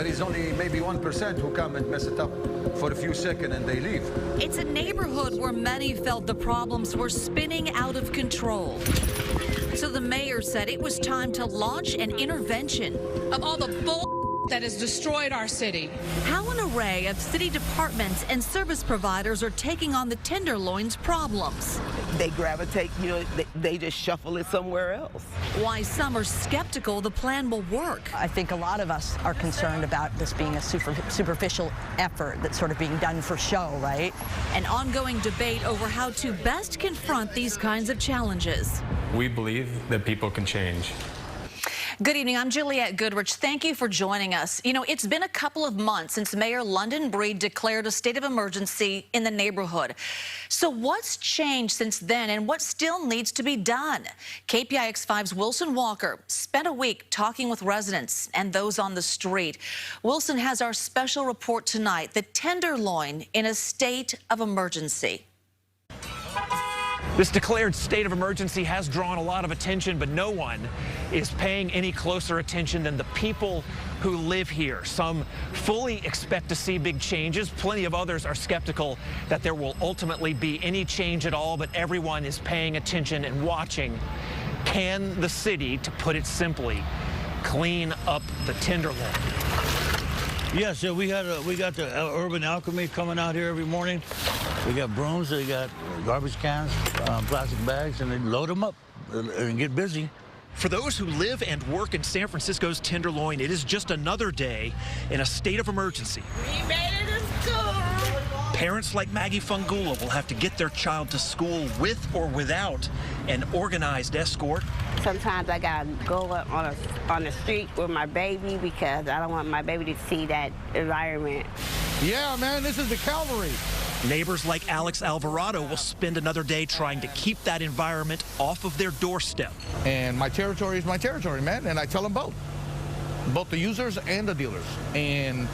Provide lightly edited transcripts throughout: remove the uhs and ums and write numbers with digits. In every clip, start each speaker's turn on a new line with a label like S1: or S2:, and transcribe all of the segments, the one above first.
S1: There is only maybe 1% who come and mess it up for a few seconds and they leave.
S2: It's a neighborhood where many felt the problems were spinning out of control. So the mayor said it was time to launch an intervention.
S3: Of all the bull that has destroyed our city.
S2: How an array of city departments and service providers are taking on the Tenderloin's problems.
S4: They gravitate, they just shuffle it somewhere else.
S2: Why some are skeptical the plan will work.
S5: I think a lot of us are concerned about this being a superficial effort that's sort of being done for show, right?
S2: An ongoing debate over how to best confront these kinds of challenges.
S6: We believe that people can change.
S2: Good evening. I'm Juliette Goodrich. Thank you for joining us. You know, it's been a couple of months since Mayor London Breed declared a state of emergency in the neighborhood. So what's changed since then and what still needs to be done? KPIX5's Wilson Walker spent a week talking with residents and those on the street. Wilson has our special report tonight, the Tenderloin in a state of emergency.
S7: This declared state of emergency has drawn a lot of attention, but no one is paying any closer attention than the people who live here. Some fully expect to see big changes. Plenty of others are skeptical that there will ultimately be any change at all, but everyone is paying attention and watching. Can the city, to put it simply, clean up the Tenderloin?
S8: Yes, we got the urban alchemy coming out here every morning. We got brooms, they got garbage cans, plastic bags, and they load them up and get busy.
S7: For those who live and work in San Francisco's Tenderloin, it is just another day in a state of emergency.
S4: We made it to school.
S7: Parents like Maggie Fungula will have to get their child to school with or without an organized escort.
S9: Sometimes I gotta go up on the street with my baby because I don't want my baby to see that environment.
S10: Yeah, man, this is the cavalry.
S7: Neighbors like Alex Alvarado will spend another day trying to keep that environment off of their doorstep.
S10: And my territory is my territory, man, and I tell them both the users and the dealers. And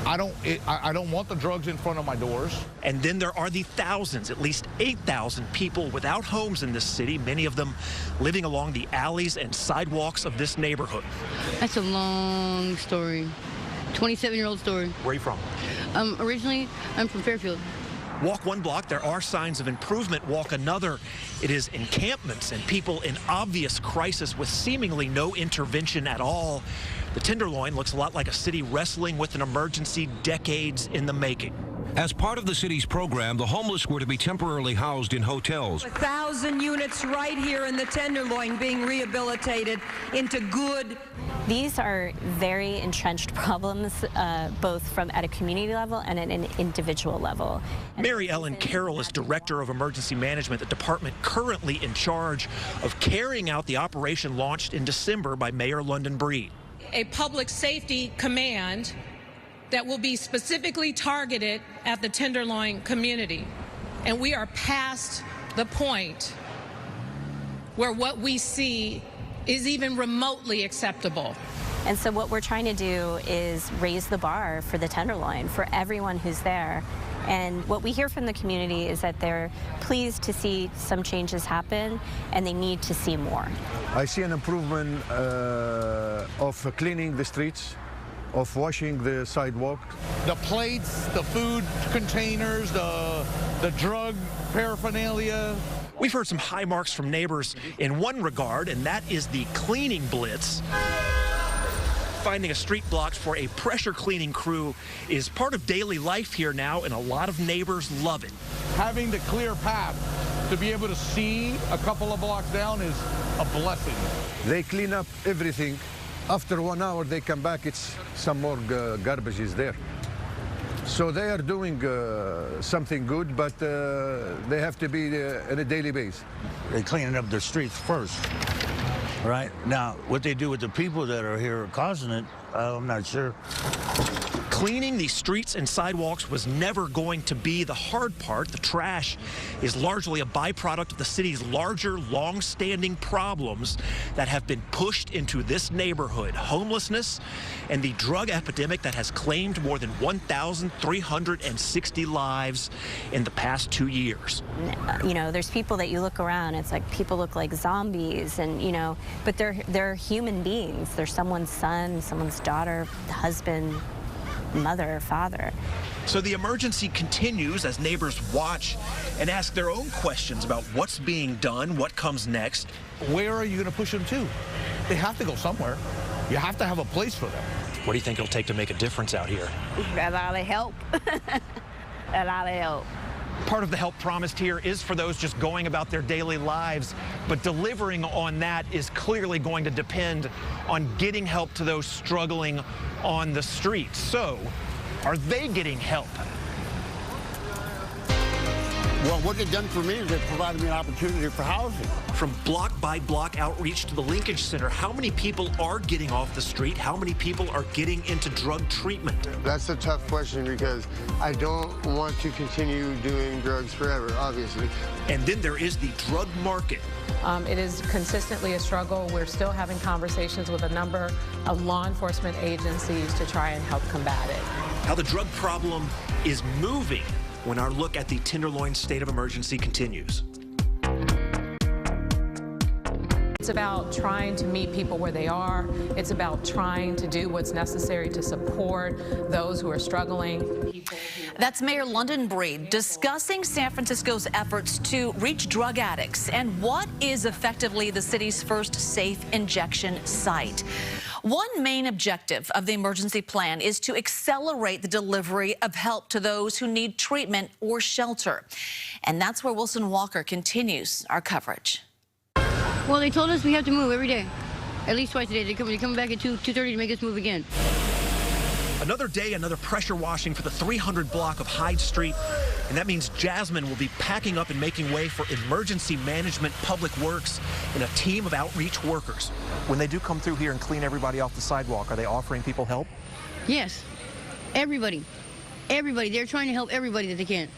S10: I don't want the drugs in front of my doors.
S7: And then there are the thousands, at least 8,000 people without homes in this city, many of them living along the alleys and sidewalks of this neighborhood.
S11: That's a long story. 27-year-old story.
S7: Where are you from?
S11: Originally, I'm from Fairfield.
S7: Walk one block, there are signs of improvement. Walk another, it is encampments and people in obvious crisis with seemingly no intervention at all. The Tenderloin looks a lot like a city wrestling with an emergency decades in the making.
S12: As part of the city's program, the homeless were to be temporarily housed in hotels.
S13: 1,000 units right here in the Tenderloin being rehabilitated into good.
S14: These are very entrenched problems, both from at a community level and at an individual level.
S7: Mary Ellen Carroll is Director of Emergency Management, the department currently in charge of carrying out the operation launched in December by Mayor London Breed.
S3: A public safety command that will be specifically targeted at the Tenderloin community. And we are past the point where what we see is even remotely acceptable.
S14: And so what we're trying to do is raise the bar for the Tenderloin, for everyone who's there. And what we hear from the community is that they're pleased to see some changes happen, and they need to see more.
S1: I see an improvement of cleaning the streets, of washing the sidewalk.
S10: The plates, the food containers, the drug paraphernalia.
S7: We've heard some high marks from neighbors in one regard, and that is the cleaning blitz. Finding a street blocked for a pressure cleaning crew is part of daily life here now, and a lot of neighbors love it.
S10: Having the clear path to be able to see a couple of blocks down is a blessing.
S1: They clean up everything. After 1 hour, they come back, it's some more garbage is there. So they are doing something good, but they have to be on a daily basis.
S8: They're cleaning up their streets first, right? Now, what they do with the people that are here causing it, I'm not sure.
S7: Cleaning the streets and sidewalks was never going to be the hard part. The trash is largely a byproduct of the city's larger, long-standing problems that have been pushed into this neighborhood. Homelessness and the drug epidemic that has claimed more than 1,360 lives in the past 2 years.
S14: You know, there's people that you look around, it's like people look like zombies, and you know, but they're human beings. They're someone's son, someone's daughter, husband, mother or father.
S7: So the emergency continues as neighbors watch and ask their own questions about what's being done, what comes next.
S10: Where are you going to push them to? They have to go somewhere. You have to have a place for them.
S7: What do you think it'll take to make a difference out here?
S9: A lot of help. A lot of help.
S7: Part of the help promised here is for those just going about their daily lives, but delivering on that is clearly going to depend on getting help to those struggling on the streets. So, are they getting help?
S15: Well, what they've done for me is they've provided me an opportunity for housing.
S7: From block-by-block outreach to the Linkage Center, how many people are getting off the street? How many people are getting into drug treatment?
S16: That's a tough question because I don't want to continue doing drugs forever, obviously.
S7: And then there is the drug market.
S3: It is consistently a struggle. We're still having conversations with a number of law enforcement agencies to try and help combat it.
S7: How the drug problem is moving when our look at the Tenderloin state of emergency continues.
S3: It's about trying to meet people where they are. It's about trying to do what's necessary to support those who are struggling.
S2: That's Mayor London Breed discussing San Francisco's efforts to reach drug addicts and what is effectively the city's first safe injection site. One main objective of the emergency plan is to accelerate the delivery of help to those who need treatment or shelter. And that's where Wilson Walker continues our coverage.
S11: Well, they told us we have to move every day, at least twice a day. They come back at 2:30 to make us move again.
S7: Another day, another pressure washing for the 300 block of Hyde Street. And that means Jasmine will be packing up and making way for emergency management, public works, and a team of outreach workers. When they do come through here and clean everybody off the sidewalk, are they offering people help?
S11: Yes, everybody. Everybody. They're trying to help everybody that they can.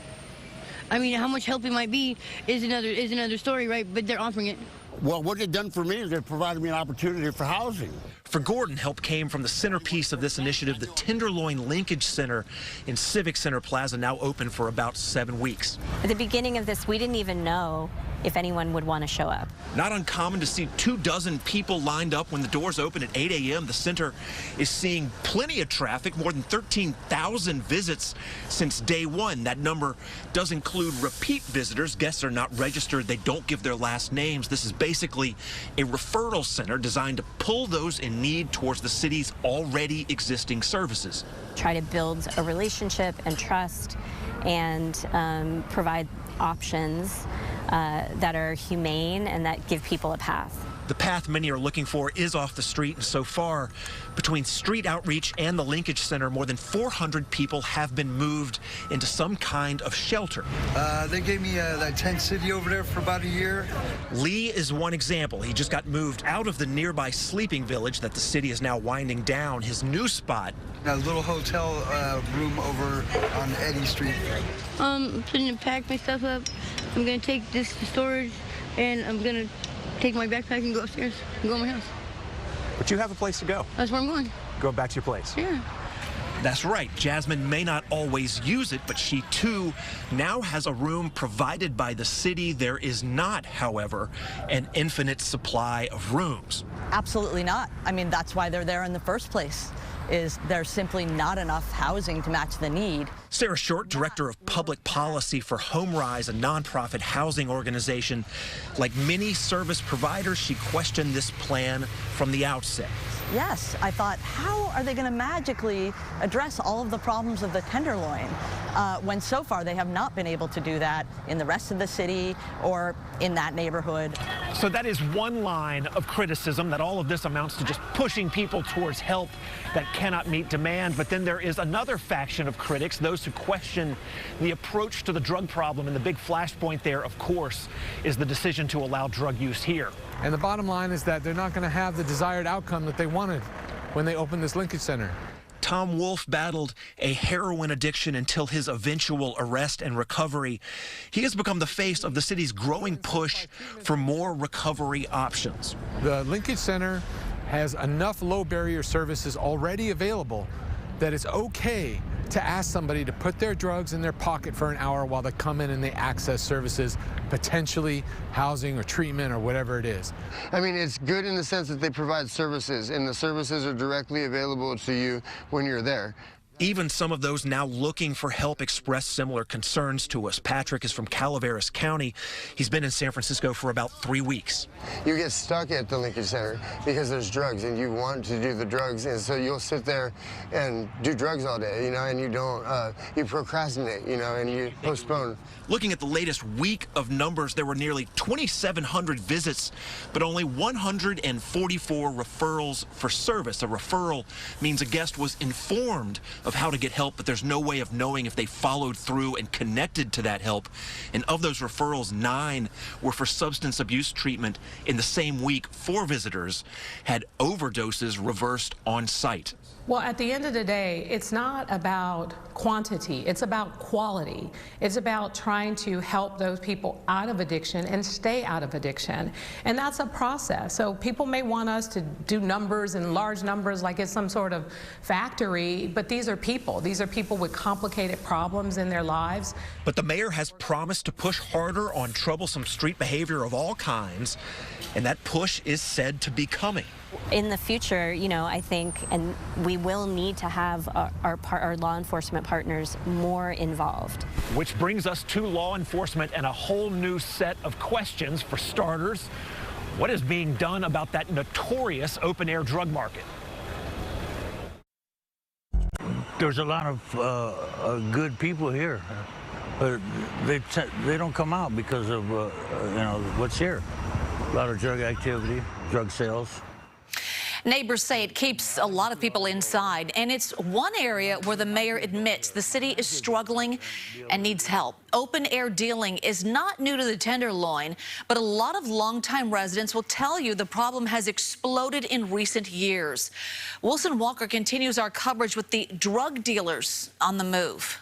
S11: I mean, how much help it might be is another story, right? But they're offering it.
S15: Well, what they've done for me is they've provided me an opportunity for housing.
S7: For Gordon, help came from the centerpiece of this initiative, the Tenderloin Linkage Center in Civic Center Plaza, now open for about 7 weeks.
S14: At the beginning of this, we didn't even know if anyone would want to show up.
S7: Not uncommon to see 24 people lined up when the doors open at 8 a.m. The center is seeing plenty of traffic, more than 13,000 visits since day one. That number does include repeat visitors. Guests are not registered. They don't give their last names. This is basically a referral center designed to pull those in need towards the city's already existing services.
S14: Try to build a relationship and trust and provide options that are humane and that give people a path.
S7: The path many are looking for is off the street, and so far, between street outreach and the Linkage Center, more than 400 people have been moved into some kind of shelter.
S17: They gave me that tent city over there for about a year.
S7: Lee is one example. He just got moved out of the nearby sleeping village that the city is now winding down. His new spot,
S17: a little hotel room over on Eddy Street.
S11: I'm putting to pack my stuff up. I'm gonna take this to storage, and I'm gonna take my backpack and go upstairs and go to my house.
S7: but you have a place to go.
S11: That's where I'm going.
S7: Go back to your place.
S11: Yeah.
S7: That's right. Jasmine may not always use it, but she too now has a room provided by the city. There is not, however, an infinite supply of rooms.
S5: Absolutely not. I mean, that's why they're there in the first place. Is there's simply not enough housing to match the need.
S7: Sarah Short, Director of Public Policy for HomeRise, a nonprofit housing organization. Like many service providers, she questioned this plan from the outset.
S5: Yes, I thought, how are they going to magically address all of the problems of the Tenderloin when so far they have not been able to do that in the rest of the city or in that neighborhood.
S7: So that is one line of criticism, that all of this amounts to just pushing people towards help that cannot meet demand. But then there is another faction of critics, those who question the approach to the drug problem. And the big flashpoint there, of course, is the decision to allow drug use here.
S6: And the bottom line is that they're not going to have the desired outcome that they wanted when they opened this Linkage Center.
S7: Tom Wolf battled a heroin addiction until his eventual arrest and recovery. He has become the face of the city's growing push for more recovery options.
S6: The Linkage Center has enough low barrier services already available that it's okay to ask somebody to put their drugs in their pocket for an hour while they come in and they access services, potentially housing or treatment or whatever it is.
S16: I mean, it's good in the sense that they provide services, and the services are directly available to you when you're there.
S7: Even some of those now looking for help express similar concerns to us. Patrick is from Calaveras County. He's been in San Francisco for about 3 weeks.
S16: You get stuck at the linkage center because there's drugs and you want to do the drugs, and so you'll sit there and do drugs all day, you know, and you don't, you procrastinate, you know, and you postpone.
S7: Looking at the latest week of numbers, there were nearly 2,700 visits, but only 144 referrals for service. A referral means a guest was informed of how to get help, but there's no way of knowing if they followed through and connected to that help. And of those referrals, 9 were for substance abuse treatment. In the same week, 4 visitors had overdoses reversed on site.
S3: Well, at the end of the day, it's not about quantity, it's about quality. It's about trying to help those people out of addiction and stay out of addiction. And that's a process. So people may want us to do numbers and large numbers like it's some sort of factory, but these are people. These are people with complicated problems in their lives.
S7: But the mayor has promised to push harder on troublesome street behavior of all kinds, and that push is said to be coming.
S14: In the future, you know, I think, and we will need to have our law enforcement partners more involved.
S7: Which brings us to law enforcement and a whole new set of questions. For starters, what is being done about that notorious open-air drug market?
S8: There's a lot of good people here, but they don't come out because of you know, what's here. A lot of drug activity, drug sales.
S2: Neighbors say it keeps a lot of people inside, and it's one area where the mayor admits the city is struggling and needs help. Open-air dealing is not new to the Tenderloin, but a lot of longtime residents will tell you the problem has exploded in recent years. Wilson Walker continues our coverage with the drug dealers on the move.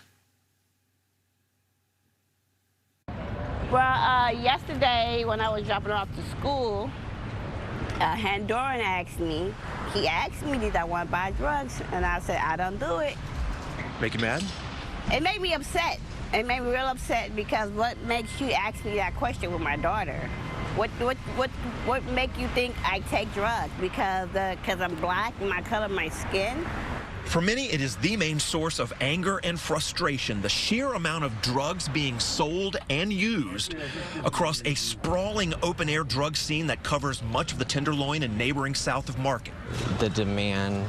S9: Well, yesterday when I was dropping off to school, Honduran asked me, did I want to buy drugs? And I said, I don't do it.
S7: Make you mad?
S9: It made me upset. It made me real upset because what makes you ask me that question with my daughter? What make you think I take drugs? Because I'm black and my color of my skin?
S7: For many, it is the main source of anger and frustration, the sheer amount of drugs being sold and used across a sprawling open-air drug scene that covers much of the Tenderloin and neighboring south of Market.
S18: The demand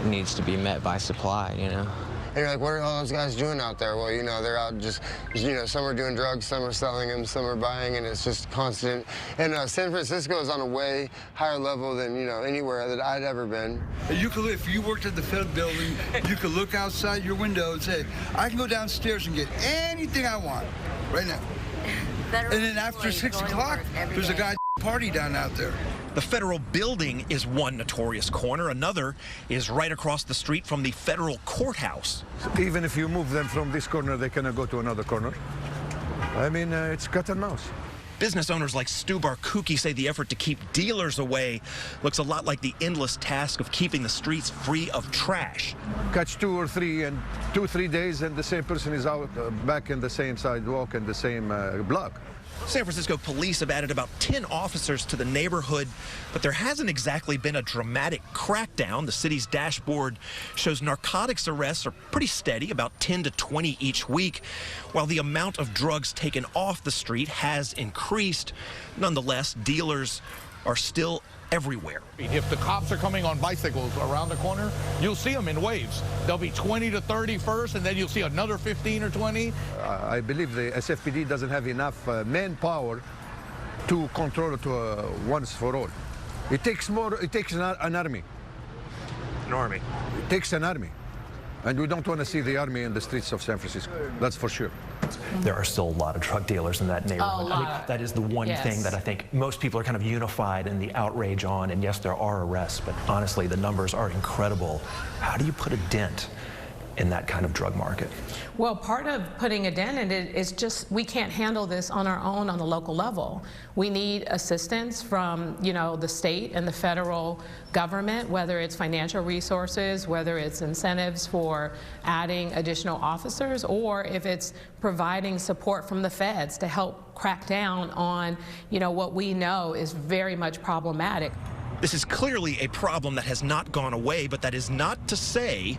S18: needs to be met by supply, you know.
S16: And you're like, what are all those guys doing out there? Well, you know, they're out just, you know, some are doing drugs, some are selling them, some are buying, and it's just constant. And San Francisco is on a way higher level than, you know, anywhere that I'd ever been.
S17: You could, if you worked at the Fed building, you could look outside your window and say, I can go downstairs and get anything I want right now. And then after 6 o'clock, there's a guy party down out there.
S7: The federal building is one notorious corner. Another is right across the street from the federal courthouse.
S1: Even if you move them from this corner, they cannot go to another corner. I mean, it's cat and mouse.
S7: Business owners like Stu Barkuki say the effort to keep dealers away looks a lot like the endless task of keeping the streets free of trash.
S1: Catch 2 or 3 and 2-3 days, and the same person is out back in the same sidewalk and the same block.
S7: San Francisco police have added about 10 officers to the neighborhood, but there hasn't exactly been a dramatic crackdown. The city's dashboard shows narcotics arrests are pretty steady, about 10 to 20 each week, while the amount of drugs taken off the street has increased. Nonetheless, dealers are still everywhere.
S10: If the cops are coming on bicycles around the corner, you'll see them in waves. There'll be 20 to 30 first, and then you'll see another 15 or 20.
S1: I believe the SFPD doesn't have enough manpower to control it once for all. It takes more. It takes an army.
S7: An army.
S1: It takes an army. And we don't want to see the army in the streets of San Francisco. That's for sure.
S19: There are still a lot of drug dealers in that neighborhood. I mean, that is the one thing that I think most people are kind of unified in the outrage on. And yes, there are arrests, but honestly, the numbers are incredible. How do you put a dent in that kind of drug market?
S3: Well, part of putting a dent in it is just we can't handle this on our own on the local level. We need assistance from, you know, the state and the federal government, whether it's financial resources, whether it's incentives for adding additional officers, or if it's providing support from the feds to help crack down on, you know, what we know is very much problematic.
S7: This is clearly a problem that has not gone away, but that is not to say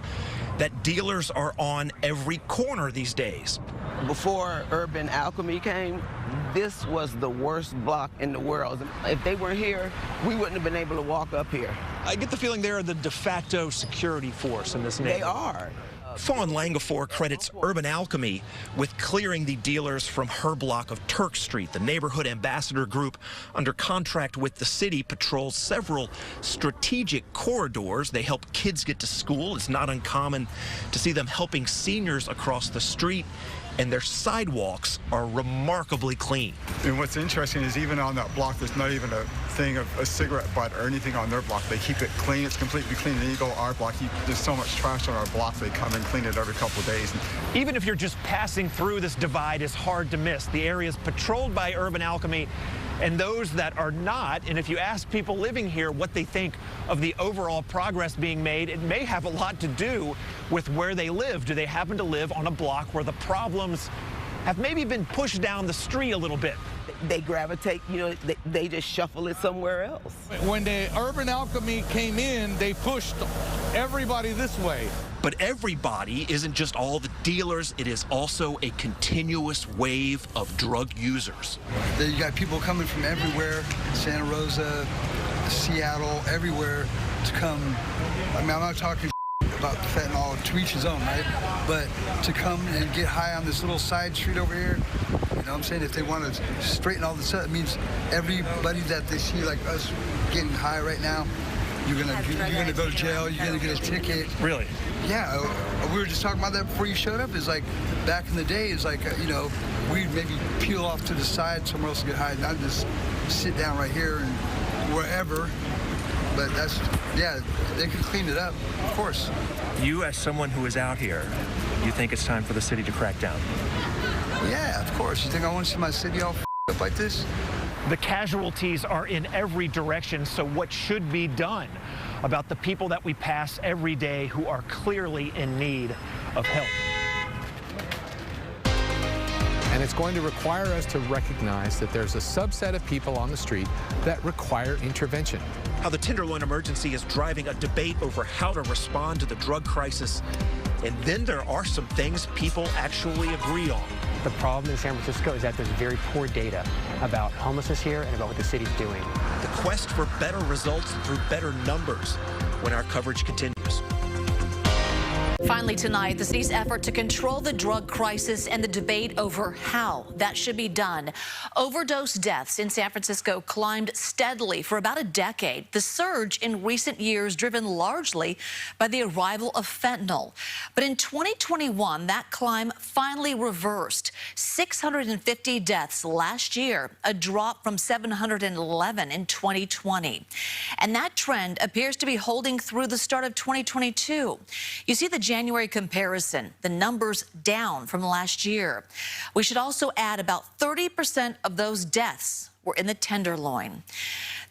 S7: that dealers are on every corner these days.
S4: Before Urban Alchemy came, this was the worst block in the world. If they weren't here, we wouldn't have been able to walk up here.
S7: I get the feeling they're the de facto security force in this neighborhood.
S4: They are.
S7: Fawn Langafor credits Urban Alchemy with clearing the dealers from her block of Turk Street. The neighborhood ambassador group, under contract with the city, patrols several strategic corridors. They help kids get to school. It's not uncommon to see them helping seniors across the street, and their sidewalks are remarkably clean.
S20: And what's interesting is even on that block, there's not even a thing of a cigarette butt or anything on their block. They keep it clean. It's completely clean. And then you go our block, there's so much trash on our block, they come and clean it every couple of days.
S7: Even if you're just passing through, this divide is hard to miss. The area is patrolled by Urban Alchemy and those that are not. And if you ask people living here what they think of the overall progress being made, it may have a lot to do with where they live. Do they happen to live on a block where the problems have maybe been pushed down the street a little bit?
S4: They gravitate, they just shuffle it somewhere else.
S10: When the Urban Alchemy came in, they pushed everybody this way.
S7: But everybody isn't just all the dealers. It is also a continuous wave of drug users.
S17: You got people coming from everywhere, Santa Rosa, Seattle, everywhere to come. I mean, I'm not talking about fentanyl to each his own, right? But to come and get high on this little side street over here, you know what I'm saying? If they want to straighten all this up, it means everybody that they see like us getting high right now, you're gonna go to jail, you're gonna get a ticket.
S7: Really?
S17: Yeah, we were just talking about that before you showed up. Is like back in the day, it's like we'd maybe peel off to the side somewhere else to get high, not just sit down right here and wherever. But that's, yeah, they can clean it up, of course.
S19: You, as someone who is out here, you think it's time for the city to crack down?
S17: Yeah, of course. You think I want to see my city all up like this?
S7: The casualties are in every direction, so what should be done about the people that we pass every day who are clearly in need of help?
S6: And it's going to require us to recognize that there's a subset of people on the street that require intervention.
S7: How the Tenderloin emergency is driving a debate over how to respond to the drug crisis. And then there are some things people actually agree on.
S21: The problem in San Francisco is that there's very poor data about homelessness here and about what the city's doing.
S7: The quest for better results through better numbers when our coverage continues.
S2: Finally tonight, the city's effort to control the drug crisis and the debate over how that should be done. Overdose deaths in San Francisco climbed steadily for about a decade. The surge in recent years driven largely by the arrival of fentanyl. But in 2021, that climb finally reversed. 650 deaths last year, a drop from 711 in 2020. And that trend appears to be holding through the start of 2022. You see the January comparison, the numbers down from last year. We should also add about 30% of those deaths were in the Tenderloin.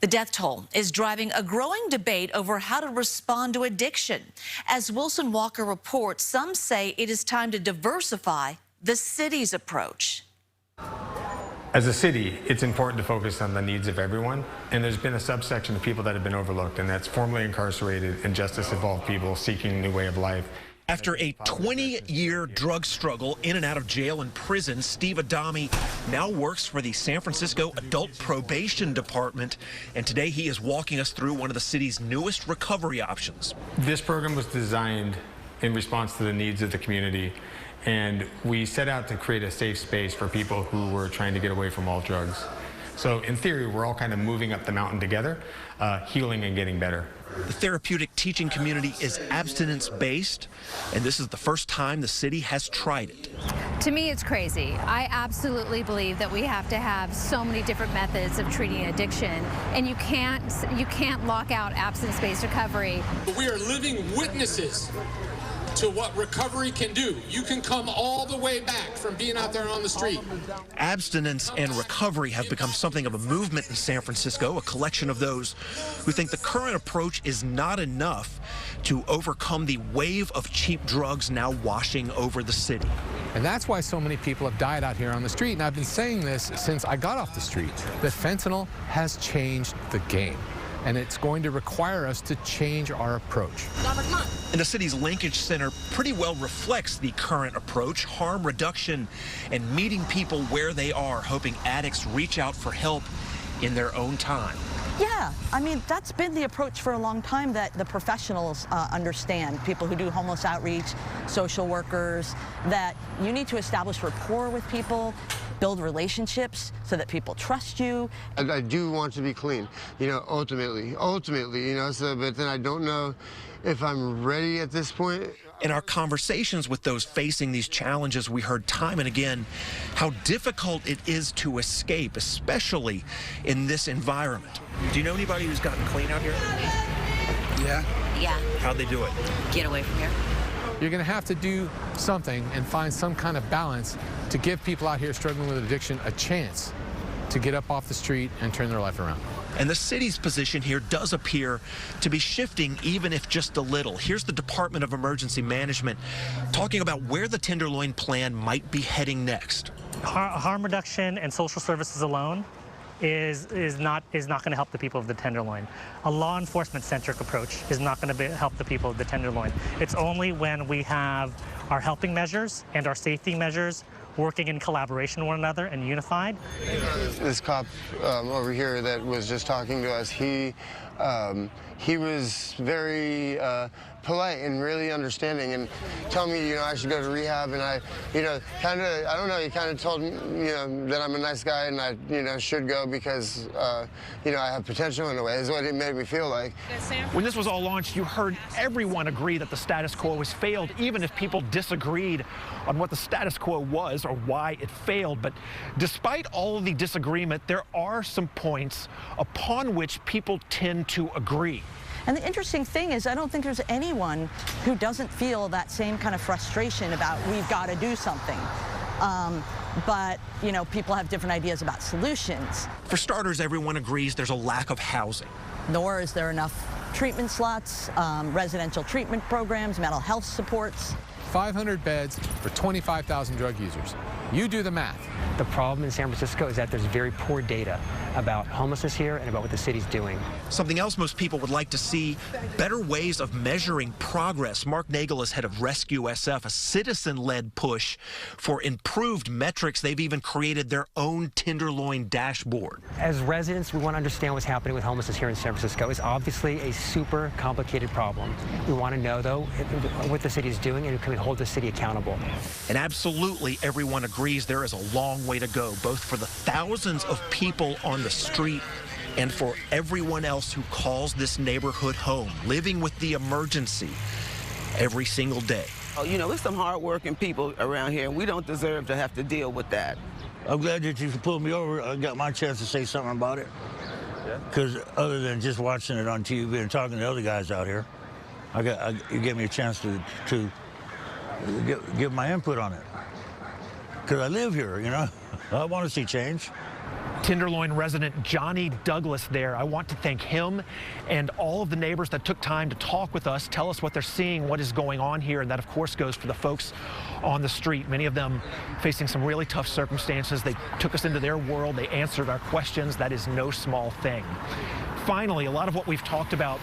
S2: The death toll is driving a growing debate over how to respond to addiction. As Wilson Walker reports, some say it is time to diversify the city's approach.
S22: As a city, it's important to focus on the needs of everyone, and there's been a subsection of people that have been overlooked, and that's formerly incarcerated and justice-involved people seeking a new way of life.
S7: After a 20-year drug struggle in and out of jail and prison, Steve Adami now works for the San Francisco Adult Probation Department, and today he is walking us through one of the city's newest recovery options.
S22: This program was designed in response to the needs of the community, and we set out to create a safe space for people who were trying to get away from all drugs. So in theory, we're all kind of moving up the mountain together, healing and getting better.
S7: The therapeutic teaching community is abstinence-based, and this is the first time the city has tried it.
S23: To me, it's crazy. I absolutely believe that we have to have so many different methods of treating addiction, and you can't lock out abstinence-based recovery.
S24: We are living witnesses to what recovery can do. You can come all the way back from being out there on the street.
S7: Abstinence and recovery have become something of a movement in San Francisco, a collection of those who think the current approach is not enough to overcome the wave of cheap drugs now washing over the city.
S6: And that's why so many people have died out here on the street. And I've been saying this since I got off the street, that fentanyl has changed the game. and it's going to require us to change our approach.
S7: And the city's linkage center pretty well reflects the current approach: harm reduction and meeting people where they are, hoping addicts reach out for help in their own time.
S5: Yeah, I mean, that's been the approach for a long time that the professionals understand, people who do homeless outreach, social workers, that you need to establish rapport with people, build relationships so that people trust you.
S16: I do want to be clean, you know, ultimately, you know, so, but then I don't know if I'm ready at this point.
S7: In our conversations with those facing these challenges, we heard time and again how difficult it is to escape, especially in this environment. Do you know anybody who's gotten clean out here?
S17: Yeah.
S11: Yeah.
S7: How'd they do it?
S11: Get away from here.
S6: You're going to have to do something and find some kind of balance to give people out here struggling with addiction a chance to get up off the street and turn their life around.
S7: And the city's position here does appear to be shifting, even if just a little. Here's the Department of Emergency Management talking about where the Tenderloin plan might be heading next.
S12: Harm reduction and social services alone is not going to help the people of the Tenderloin. A law enforcement-centric approach is not going to help the people of the Tenderloin. It's only when we have our helping measures and our safety measures working in collaboration with one another and unified.
S16: This cop over here that was just talking to us, he was very polite and really understanding and telling me, you know, I should go to rehab, and I, you know, kind of, I don't know, he kind of told me, you know, that I'm a nice guy and I, you know, should go because, you know, I have potential in a way, is what it made me feel like.
S7: When this was all launched, you heard everyone agree that the status quo has failed, even if people disagreed on what the status quo was or why it failed. But despite all of the disagreement, there are some points upon which people tend to agree.
S5: And the interesting thing is, I don't think there's anyone who doesn't feel that same kind of frustration about we've got to do something. But, you know, people have different ideas about solutions.
S7: For starters, everyone agrees there's a lack of housing.
S5: Nor is there enough treatment slots, residential treatment programs, mental health supports.
S6: 500 beds for 25,000 drug users. You do the math.
S21: The problem in San Francisco is that there's very poor data about homelessness here and about what the city's doing.
S7: Something else most people would like to see: better ways of measuring progress. Mark Nagel is head of Rescue SF, a citizen-led push for improved metrics. They've even created their own Tenderloin dashboard.
S21: As residents, we want to understand what's happening with homelessness here in San Francisco. It's obviously a super complicated problem. We want to know, though, what the city is doing and can we hold the city accountable.
S7: And absolutely everyone agrees there is a long way to go, both for the thousands of people on the street and for everyone else who calls this neighborhood home, living with the emergency every single day.
S4: Oh, you know, there's some hard-working people around here, and we don't deserve to have to deal with that.
S8: I'm glad that you pulled me over. I got my chance to say something about it. Because other than just watching it on TV and talking to other guys out here, you gave me a chance to give my input on it. Because I live here, you know. I want to see change.
S7: Tenderloin resident Johnny Douglas there. I want to thank him and all of the neighbors that took time to talk with us, tell us what they're seeing, what is going on here. And that, of course, goes for the folks on the street, many of them facing some really tough circumstances. They took us into their world. They answered our questions. That is no small thing. Finally, a lot of what we've talked about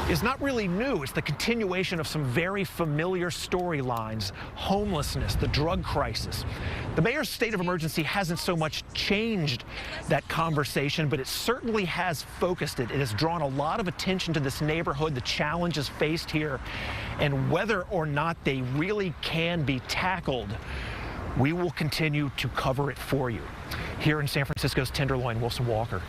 S7: is not really new. It's the continuation of some very familiar storylines: homelessness, the drug crisis. The mayor's state of emergency hasn't so much changed that conversation, but it certainly has focused it. It has drawn a lot of attention to this neighborhood, the challenges faced here, and whether or not they really can be tackled. We will continue to cover it for you. Here in San Francisco's Tenderloin, Wilson Walker,